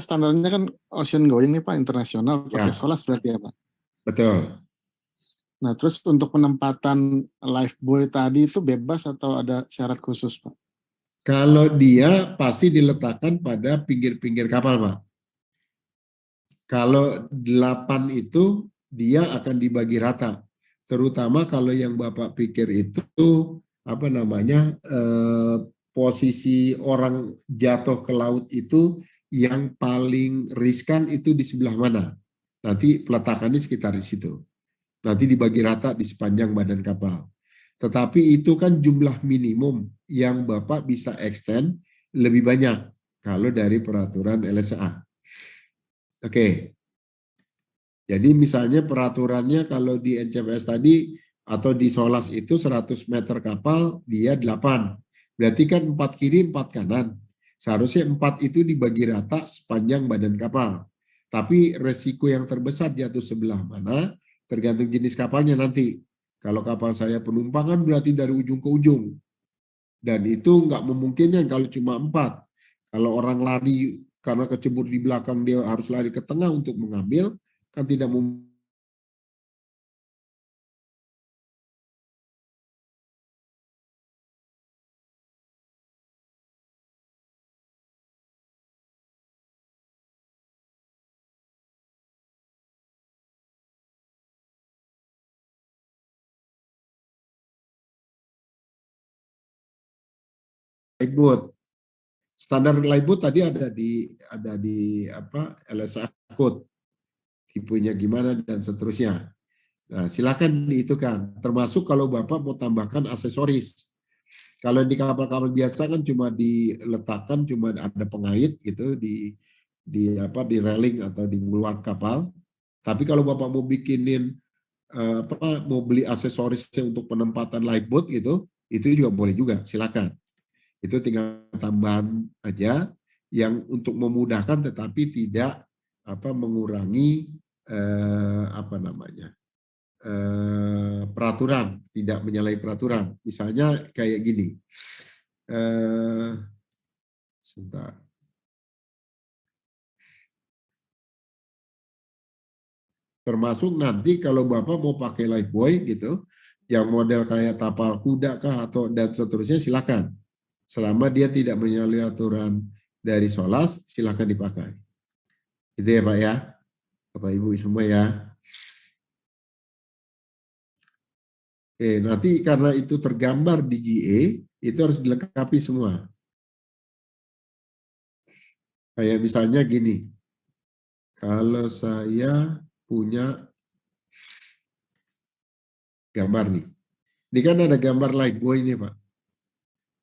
standarnya kan ocean going nih Pak, internasional pakai Ya, SOLAS berarti ya Pak. betul. Nah terus untuk penempatan lifebuoy tadi itu bebas atau ada syarat khusus Pak? Kalau dia pasti diletakkan pada pinggir-pinggir kapal, Pak. Kalau 8 itu dia akan dibagi rata. Terutama kalau yang Bapak pikir itu apa namanya posisi orang jatuh ke laut itu yang paling riskan itu di sebelah mana. Nanti peletakannya sekitar di situ. Nanti dibagi rata di sepanjang badan kapal. Tetapi itu kan jumlah minimum yang Bapak bisa extend lebih banyak kalau dari peraturan LSA. Oke. Jadi misalnya peraturannya kalau di NCPS tadi atau di SOLAS itu 100 meter kapal, dia 8. Berarti kan 4 kiri, 4 kanan. Seharusnya 4 itu dibagi rata sepanjang badan kapal. Tapi resiko yang terbesar jatuh sebelah mana, tergantung jenis kapalnya nanti. Kalau kapal saya penumpangan berarti dari ujung ke ujung. Dan itu nggak memungkinkan kalau cuma 4. Kalau orang lari karena kecebur di belakang, dia harus lari ke tengah untuk mengambil, kan tidak mungkin. Lifeboat. Standar lifeboat tadi ada di apa LSA code, tipenya gimana dan seterusnya. Nah, silakan dihitungkan. Termasuk kalau Bapak mau tambahkan aksesoris. Kalau di kapal-kapal biasa kan cuma diletakkan, cuma ada pengait gitu di railing atau di luar kapal. Tapi kalau Bapak mau bikinin mau beli aksesorisnya untuk penempatan lifeboat gitu, itu juga boleh juga, silakan. Itu tinggal tambahan aja yang untuk memudahkan tetapi tidak mengurangi peraturan, tidak menyalahi peraturan. Misalnya kayak gini. Sebentar. Termasuk nanti kalau Bapak mau pakai lifebuoy gitu, yang model kayak tapal kuda kah atau dan seterusnya silakan. Selama dia tidak menyalahi aturan dari SOLAS, silakan dipakai. Itu ya Pak ya, Bapak Ibu semua ya. Nanti karena itu tergambar di GA, itu harus dilengkapi semua. Kayak misalnya gini, kalau saya punya gambar nih. Ini kan ada gambar lifebuoy ini Pak.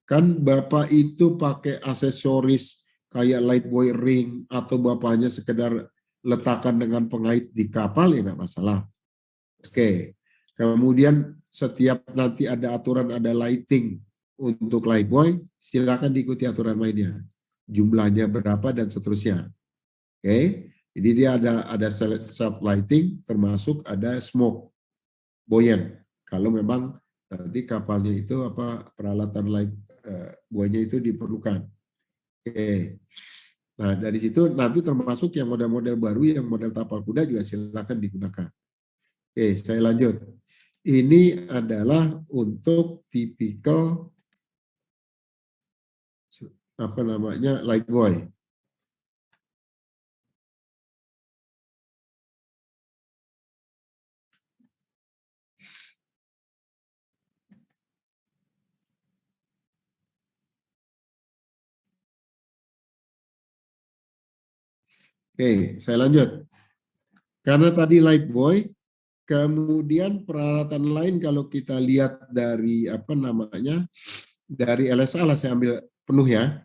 Kan Bapak itu pakai aksesoris kayak lifebuoy ring atau Bapaknya sekedar letakkan dengan pengait di kapal ya nggak masalah. Oke. Kemudian setiap nanti ada aturan, ada lighting untuk lifebuoy, silakan diikuti aturan mainnya. Jumlahnya berapa dan seterusnya. Oke. Jadi dia ada self lighting termasuk ada smoke buoyant. Kalau memang nanti kapalnya itu peralatan life buahnya itu diperlukan. Oke. Nah, dari situ nanti termasuk yang model-model baru yang model tapal kuda juga silakan digunakan. Oke, saya lanjut. Ini adalah untuk tipikal lifebuoy. Oke, saya lanjut. Karena tadi lifebuoy, kemudian peralatan lain kalau kita lihat dari dari LSA lah saya ambil penuh ya.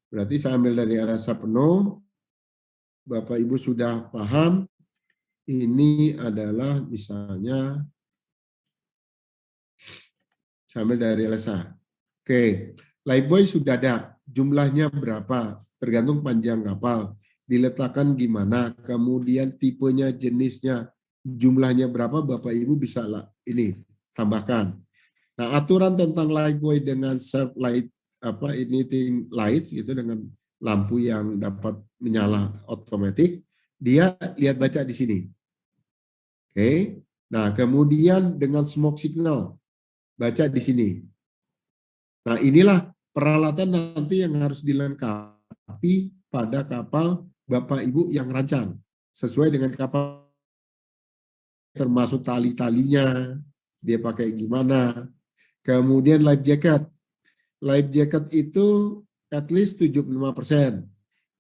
Berarti saya ambil dari LSA penuh. Bapak Ibu sudah paham. Ini adalah misalnya saya ambil dari LSA. Oke, lifebuoy sudah ada. Jumlahnya berapa? Tergantung panjang kapal. Diletakkan gimana? Kemudian tipenya, jenisnya, jumlahnya berapa? Bapak Ibu bisa ini tambahkan. Nah, aturan tentang lifebuoy dengan serve light emitting lights gitu dengan lampu yang dapat menyala otomatis, dia lihat baca di sini. Oke. Nah, kemudian dengan smoke signal, baca di sini. Nah, inilah peralatan nanti yang harus dilengkapi pada kapal Bapak Ibu yang rancang. Sesuai dengan kapal, termasuk tali-talinya, dia pakai gimana. Kemudian life jacket. Life jacket itu at least 75%.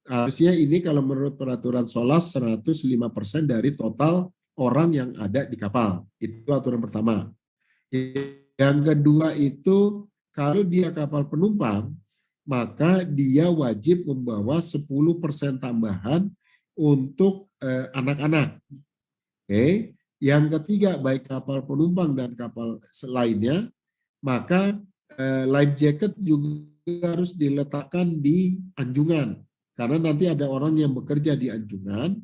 Harusnya ini kalau menurut peraturan SOLAS 105% dari total orang yang ada di kapal. Itu aturan pertama. Yang kedua itu kalau dia kapal penumpang, maka dia wajib membawa 10% tambahan untuk anak-anak. Oke. Yang ketiga, baik kapal penumpang dan kapal lainnya, maka life jacket juga harus diletakkan di anjungan. Karena nanti ada orang yang bekerja di anjungan,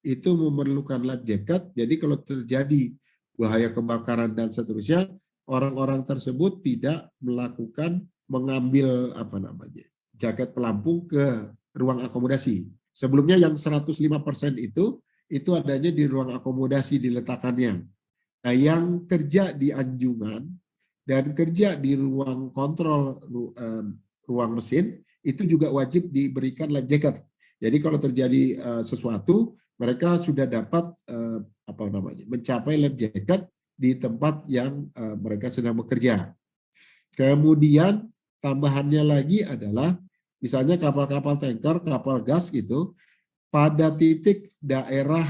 itu memerlukan life jacket. Jadi kalau terjadi bahaya kebakaran dan seterusnya, orang-orang tersebut tidak mengambil jaket pelampung ke ruang akomodasi. Sebelumnya yang 105% itu adanya di ruang akomodasi diletakkannya. Nah, yang kerja di anjungan dan kerja di ruang kontrol ruang mesin itu juga wajib diberikan life jacket. Jadi kalau terjadi sesuatu, mereka sudah dapat mencapai life jacket di tempat yang mereka sedang bekerja. Kemudian tambahannya lagi adalah misalnya kapal-kapal tanker, kapal gas gitu, pada titik daerah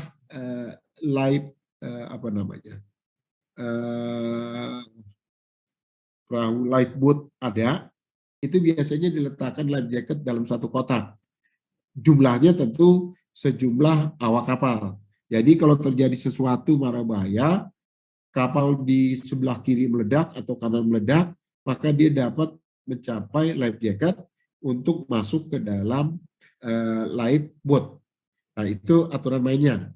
perahu lifeboat ada, itu biasanya diletakkan life jacket dalam satu kotak. Jumlahnya tentu sejumlah awak kapal. Jadi kalau terjadi sesuatu mara bahaya, kapal di sebelah kiri meledak atau kanan meledak, maka dia dapat mencapai life jacket untuk masuk ke dalam lifeboat. Nah, itu aturan mainnya.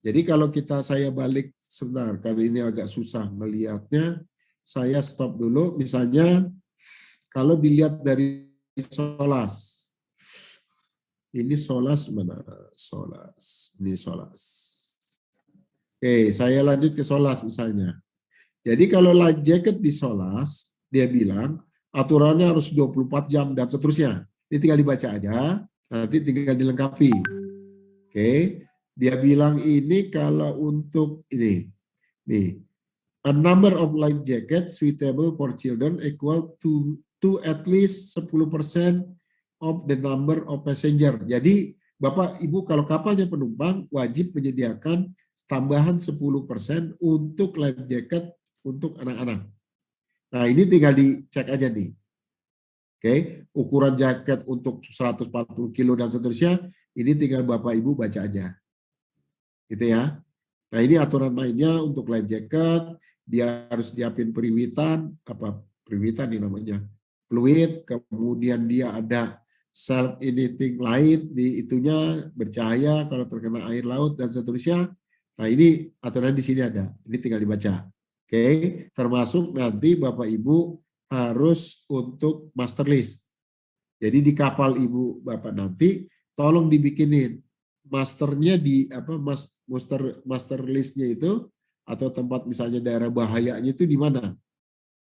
Jadi kalau saya balik sebentar, karena ini agak susah melihatnya, saya stop dulu. Misalnya, kalau dilihat dari SOLAS. Ini SOLAS mana? SOLAS. Ini SOLAS. Oke, saya lanjut ke SOLAS misalnya. Jadi kalau life jacket di SOLAS, dia bilang aturannya harus 24 jam dan seterusnya. Ini tinggal dibaca aja, nanti tinggal dilengkapi. Oke, dia bilang ini kalau untuk ini, nih, a number of life jacket suitable for children equal to at least 10% of the number of passenger. Jadi Bapak Ibu kalau kapalnya penumpang wajib menyediakan tambahan 10% untuk life jacket untuk anak-anak. Nah ini tinggal dicek aja nih. Oke, ukuran jaket untuk 140 kilo dan seterusnya, ini tinggal Bapak Ibu baca aja. Gitu ya. Nah ini aturan mainnya untuk life jacket, dia harus siapin periwitan ini namanya, fluid, kemudian dia ada self-emitting light di itunya, bercahaya kalau terkena air laut dan seterusnya. Nah ini aturan di sini ada, ini tinggal dibaca. Oke, termasuk nanti Bapak Ibu harus untuk master list. Jadi di kapal Ibu Bapak nanti tolong dibikinin masternya di master listnya itu, atau tempat misalnya daerah bahayanya itu di mana.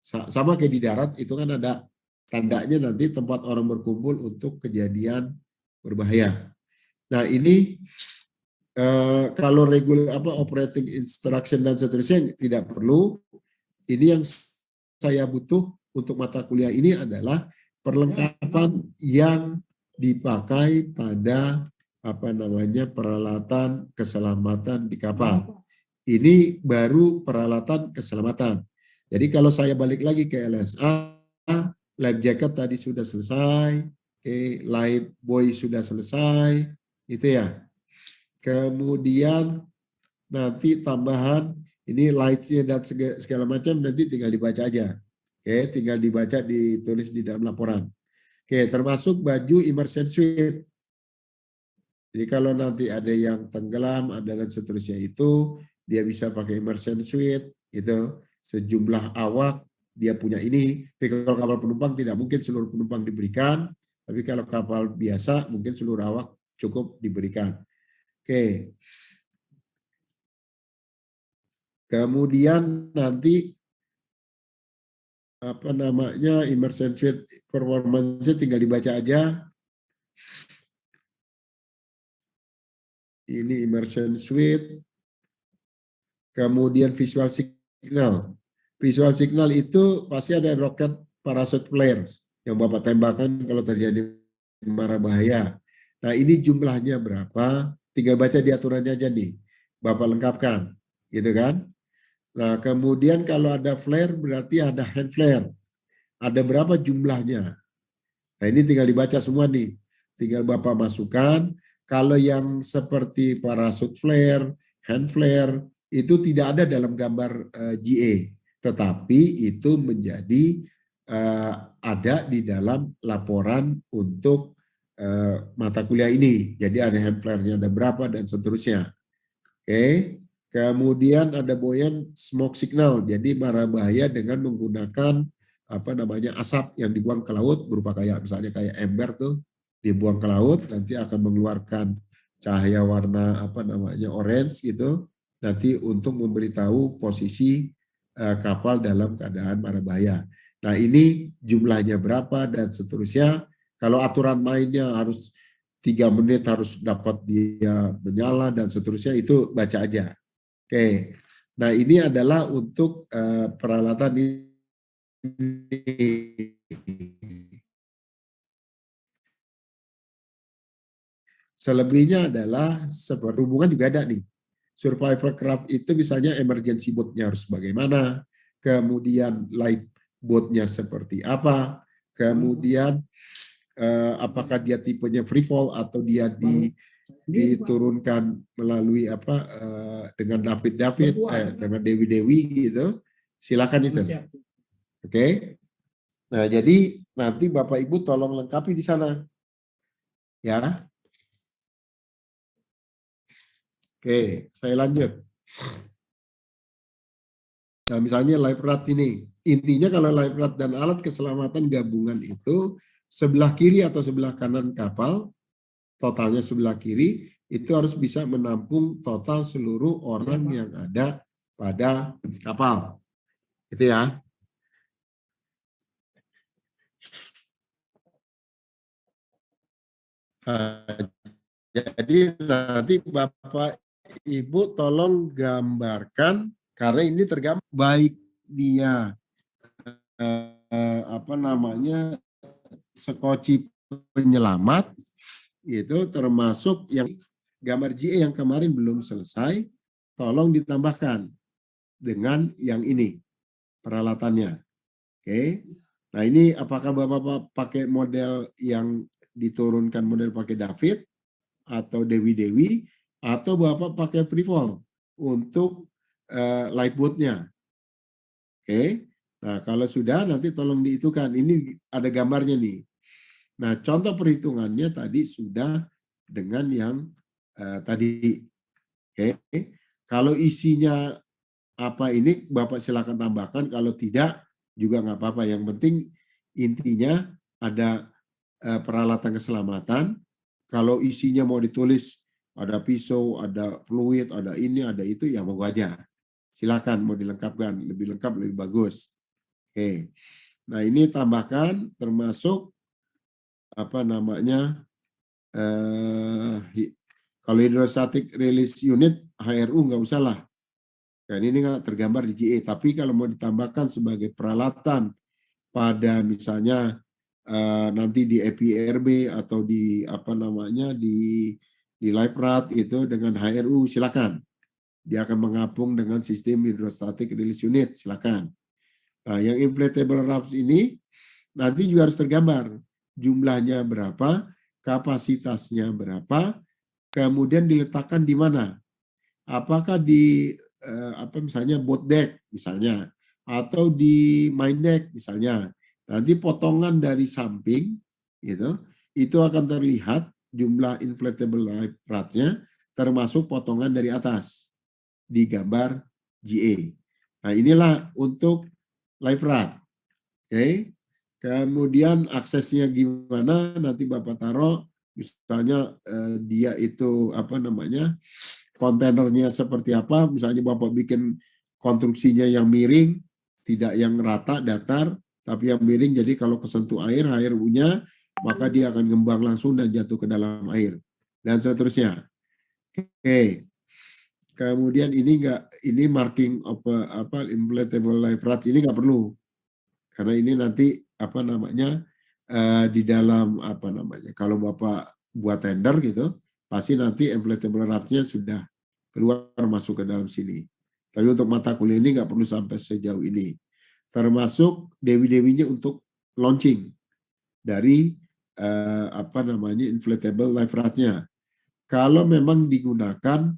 Sama kayak di darat itu kan ada tandanya nanti tempat orang berkumpul untuk kejadian berbahaya. Nah ini kalau operating instruction dan seterusnya tidak perlu. Ini yang saya butuh untuk mata kuliah ini adalah perlengkapan yang dipakai pada peralatan keselamatan di kapal. Ini baru peralatan keselamatan. Jadi kalau saya balik lagi ke LSA, life jacket tadi sudah selesai, life buoy sudah selesai, itu ya. Kemudian nanti tambahan ini light-nya dan segala macam nanti tinggal dibaca aja. Tinggal dibaca, ditulis di dalam laporan. Termasuk baju immersion suit. Jadi kalau nanti ada yang tenggelam, ada dan seterusnya itu, dia bisa pakai immersion suit, gitu. Sejumlah awak dia punya ini. Tapi kalau kapal penumpang tidak mungkin seluruh penumpang diberikan, Tapi kalau kapal biasa mungkin seluruh awak cukup diberikan. Oke. Kemudian nanti apa namanya immersion suite performance tinggal dibaca aja. Ini immersion suite. Kemudian visual signal. Visual signal itu pasti ada roket parachute flares yang Bapak tembakan kalau terjadi mara bahaya. Nah, ini jumlahnya berapa? Tinggal baca di aturannya aja nih. Bapak lengkapkan, gitu kan? Nah, kemudian kalau ada flare berarti ada hand flare. Ada berapa jumlahnya? Nah, ini tinggal dibaca semua nih. Tinggal Bapak masukkan. Kalau yang seperti parachute flare, hand flare, itu tidak ada dalam gambar GA. Tetapi itu menjadi ada di dalam laporan untuk mata kuliah ini. Jadi ada hand flare-nya ada berapa dan seterusnya. Oke. Kemudian ada buoyant smoke signal. Jadi mara bahaya dengan menggunakan apa namanya asap yang dibuang ke laut berupa kayak misalnya kayak ember tuh dibuang ke laut nanti akan mengeluarkan cahaya warna apa namanya orange gitu nanti untuk memberitahu posisi kapal dalam keadaan mara bahaya. Nah ini jumlahnya berapa dan seterusnya. Kalau aturan mainnya harus 3 menit harus dapat dia menyala dan seterusnya itu baca aja. Oke. Nah ini adalah untuk peralatan ini. Selebihnya adalah seperti hubungan juga ada nih. Survival craft itu misalnya emergency boat-nya harus bagaimana, kemudian life boat-nya seperti apa, kemudian apakah dia tipenya free fall atau dia diturunkan melalui apa dengan David dengan Dewi gitu. Silakan itu. Oke. Nah, jadi nanti Bapak Ibu tolong lengkapi di sana. Ya. Oke, saya lanjut. Nah, misalnya life raft ini. Intinya kalau life raft dan alat keselamatan gabungan itu sebelah kiri atau sebelah kanan kapal, totalnya sebelah kiri, itu harus bisa menampung total seluruh orang yang ada pada kapal. Itu ya. Jadi nanti Bapak Ibu tolong gambarkan karena ini tergambar baik dia apa namanya sekoci penyelamat itu termasuk yang gambar GA yang kemarin belum selesai tolong ditambahkan dengan yang ini peralatannya. Oke. Nah, ini apakah Bapak pakai model yang diturunkan model pakai David atau Dewi atau Bapak pakai freefall untuk lifeboat-nya. Oke. Nah, kalau sudah nanti tolong dihitungkan. Ini ada gambarnya nih. Nah, contoh perhitungannya tadi sudah dengan yang tadi. Oke. Kalau isinya apa ini Bapak silakan tambahkan. Kalau tidak juga nggak apa-apa. Yang penting intinya ada peralatan keselamatan. Kalau isinya mau ditulis ada pisau, ada fluid, ada ini, ada itu, ya monggo aja. Silakan mau dilengkapkan, lebih lengkap, lebih bagus. Oke. Nah ini tambahkan termasuk apa namanya kalau hydrostatic release unit HRU nggak usah lah. Dan ini nggak tergambar di GA. Tapi kalau mau ditambahkan sebagai peralatan pada misalnya nanti di EPRB atau di apa namanya di life raft itu dengan HRU silakan. Dia akan mengapung dengan sistem hydrostatic release unit, silakan. Nah, yang inflatable rafts ini nanti juga harus tergambar jumlahnya berapa, kapasitasnya berapa, kemudian diletakkan di mana. Apakah di apa misalnya boat deck misalnya atau di main deck misalnya. Nanti potongan dari samping gitu, itu akan terlihat jumlah inflatable life raft-nya termasuk potongan dari atas di gambar GA. Nah, inilah untuk life raft. Oke. Kemudian aksesnya gimana, nanti Bapak taruh, misalnya dia itu kontainernya seperti apa, misalnya Bapak bikin konstruksinya yang miring, tidak yang rata, datar, tapi yang miring, jadi kalau kesentuh air punya, maka dia akan ngembang langsung dan jatuh ke dalam air, dan seterusnya. Oke. Kemudian ini marking inflatable life raft ini nggak perlu, karena ini nanti di dalam kalau Bapak buat tender gitu, pasti nanti inflatable raftnya sudah keluar masuk ke dalam sini. Tapi untuk mata kuliah ini nggak perlu sampai sejauh ini. Termasuk dewi-dewinya untuk launching dari inflatable life raftnya. Kalau memang digunakan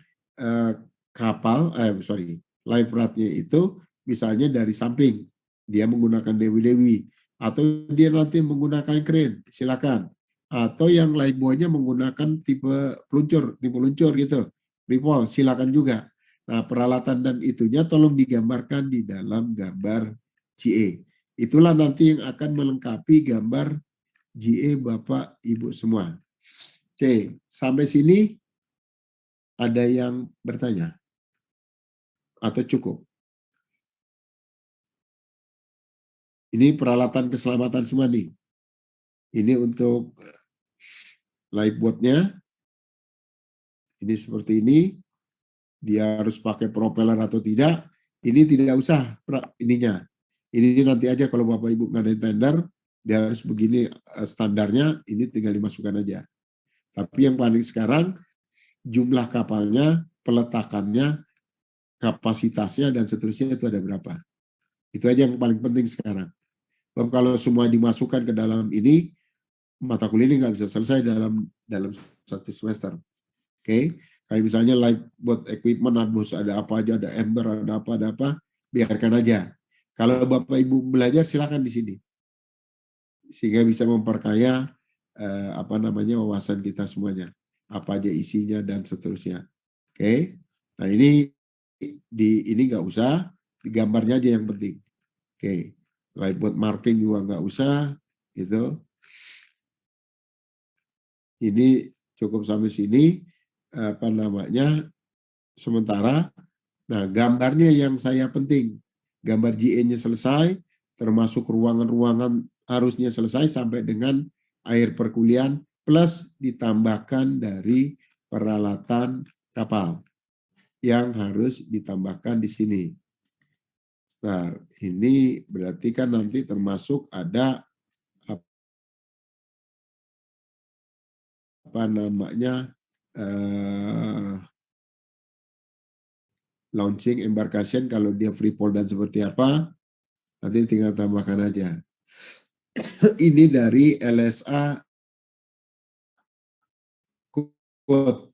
life raftnya itu misalnya dari samping, dia menggunakan dewi-dewi, atau dia nanti menggunakan crane, silakan. Atau yang life buoy-nya menggunakan tipe luncur gitu, repol, silakan juga. Nah, peralatan dan itunya tolong digambarkan di dalam gambar GA. Itulah nanti yang akan melengkapi gambar GA Bapak Ibu semua. Oke, sampai sini ada yang bertanya? Atau cukup? Ini peralatan keselamatan semua nih. Ini untuk lifeboat-nya. Ini seperti ini. Dia harus pakai propeller atau tidak. Ini tidak usah ininya. Ini nanti aja kalau Bapak Ibu ngadain tender, dia harus begini standarnya, ini tinggal dimasukkan aja. Tapi yang paling sekarang, jumlah kapalnya, peletakannya, kapasitasnya, dan seterusnya itu ada berapa. Itu aja yang paling penting sekarang. Kalau semua dimasukkan ke dalam ini, mata kuliah ini nggak bisa selesai dalam satu semester. Oke, kayak misalnya lifeboat equipment, ada apa aja, ada ember, ada apa, biarkan aja. Kalau Bapak Ibu belajar silakan di sini, sehingga bisa memperkaya wawasan kita semuanya, apa aja isinya dan seterusnya. Oke, nah ini nggak usah, gambarnya aja yang penting. Oke, lifeboat marking juga nggak usah, gitu. Ini cukup sampai sini, sementara. Nah, gambarnya yang saya penting, gambar GE-nya selesai, termasuk ruangan-ruangan harusnya selesai sampai dengan air perkuliahan, plus ditambahkan dari peralatan kapal yang harus ditambahkan di sini. Nah, ini berarti kan nanti termasuk ada launching embarkation, kalau dia free fall dan seperti apa, nanti tinggal tambahkan aja. Ini dari LSA Code